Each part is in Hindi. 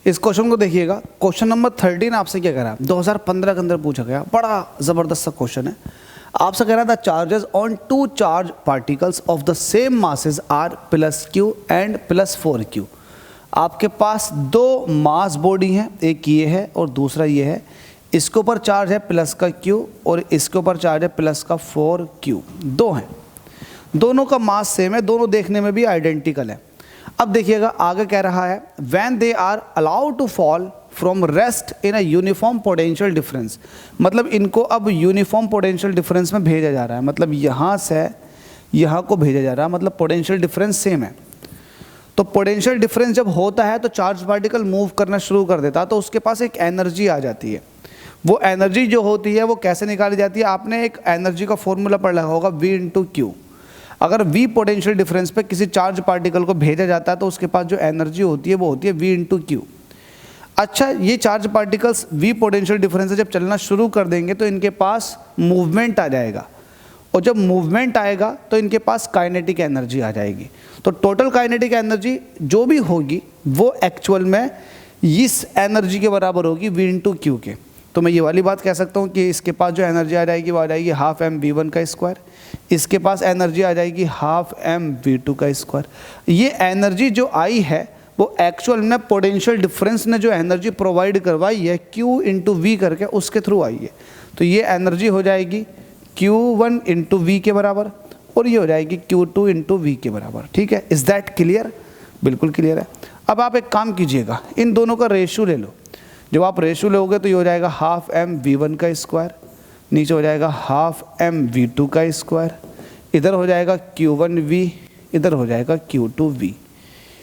इस क्वेश्चन को देखिएगा, क्वेश्चन नंबर 13 आपसे क्या कह रहा है, 2015 के अंदर पूछा गया, बड़ा ज़बरदस्त सा क्वेश्चन है। आपसे कह रहा था charges on two charge particles of the same masses are +q and +4q। आपके पास दो मास बॉडी हैं, एक ये है और दूसरा ये है। इसके ऊपर चार्ज है प्लस का q और इसके ऊपर चार्ज है प्लस का 4q। दो हैं, दोनों का मास सेम है, दोनों देखने में भी आइडेंटिकल है। अब देखिएगा आगे कह रहा है when they are allowed to fall from rest in a uniform potential difference. मतलब इनको अब यूनिफॉर्म पोटेंशियल डिफरेंस में भेजा जा रहा है, मतलब यहाँ से यहाँ को भेजा जा रहा है, मतलब पोटेंशियल डिफरेंस सेम है। तो पोटेंशियल डिफरेंस जब होता है तो चार्ज पार्टिकल मूव करना शुरू कर देता है, तो उसके पास एक एनर्जी आ जाती है। वो एनर्जी जो होती है वो कैसे निकाली जाती है, आपने एक एनर्जी का फॉर्मूला पढ़ा होगा V × Q। अगर V पोटेंशियल डिफरेंस पे किसी चार्ज पार्टिकल को भेजा जाता है तो उसके पास जो एनर्जी होती है वो होती है V × Q। अच्छा, ये charge particles V potential difference से जब चलना शुरू कर देंगे तो इनके पास मूवमेंट आ जाएगा, और जब मूवमेंट आएगा तो इनके पास काइनेटिक एनर्जी आ जाएगी। तो टोटल काइनेटिक एनर्जी जो भी होगी वो एक्चुअल में इस एनर्जी के बराबर होगी V × Q के। तो मैं ये वाली बात कह सकता हूँ कि इसके पास जो एनर्जी आ जाएगी वो आ जाएगी ½ mv1 का स्क्वायर, इसके पास एनर्जी आ जाएगी ½ mv2 का स्क्वायर। ये एनर्जी जो आई है वो एक्चुअल में पोटेंशियल डिफरेंस ने जो एनर्जी प्रोवाइड करवाई है Q × V करके उसके थ्रू आई है। तो ये एनर्जी हो जाएगी Q1 × V के बराबर और ये हो जाएगी Q2 × V के बराबर। ठीक है, इज़ दैट क्लियर? बिल्कुल क्लियर है। अब आप एक काम कीजिएगा, इन दोनों का रेशियो ले लो। जब आप रेशियो लोगे तो ये हो जाएगा ½ mv1 का स्क्वायर, नीचे हो जाएगा ½ mv2 का स्क्वायर, इधर हो जाएगा Q1V, इधर हो जाएगा Q2V।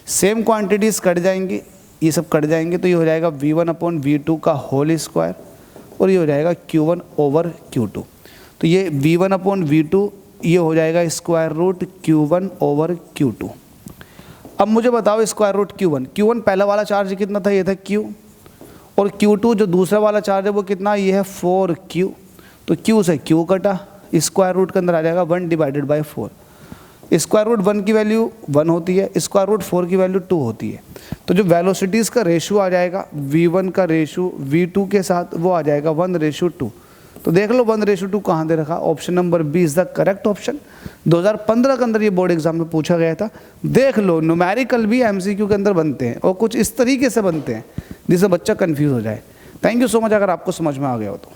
सेम क्वांटिटीज़ कट जाएंगी, ये सब कट जाएंगे, तो ये हो जाएगा V1/V2 का होल स्क्वायर और ये हो जाएगा Q1/Q2। तो ये V1/V2 ये हो जाएगा स्क्वायर रूट Q1/Q2। अब मुझे बताओ स्क्वायर रूट Q1 पहला वाला चार्ज कितना था, ये था Q, और Q2 जो दूसरा वाला चार्ज है वो कितना, ये है 4Q। तो Q से Q कटा, स्क्वायर रूट के अंदर आ जाएगा 1/4। स्क्वायर रूट 1 की वैल्यू 1 होती है, स्क्वायर रूट 4 की वैल्यू 2 होती है। तो जो वेलोसिटीज़ का रेशियो आ जाएगा V1 का रेशियो V2 के साथ वो आ जाएगा 1:2। तो देख लो 1:2 कहाँ दे रखा, option number B is the correct option. 2015 के अंदर ये बोर्ड एग्जाम में पूछा गया था। देख लो, न्यूमेरिकल भी MCQ के अंदर बनते हैं और कुछ इस तरीके से बनते हैं जिससे बच्चा कंफ्यूज हो जाए। थैंक यू सो मच, अगर आपको समझ में आ गया हो तो।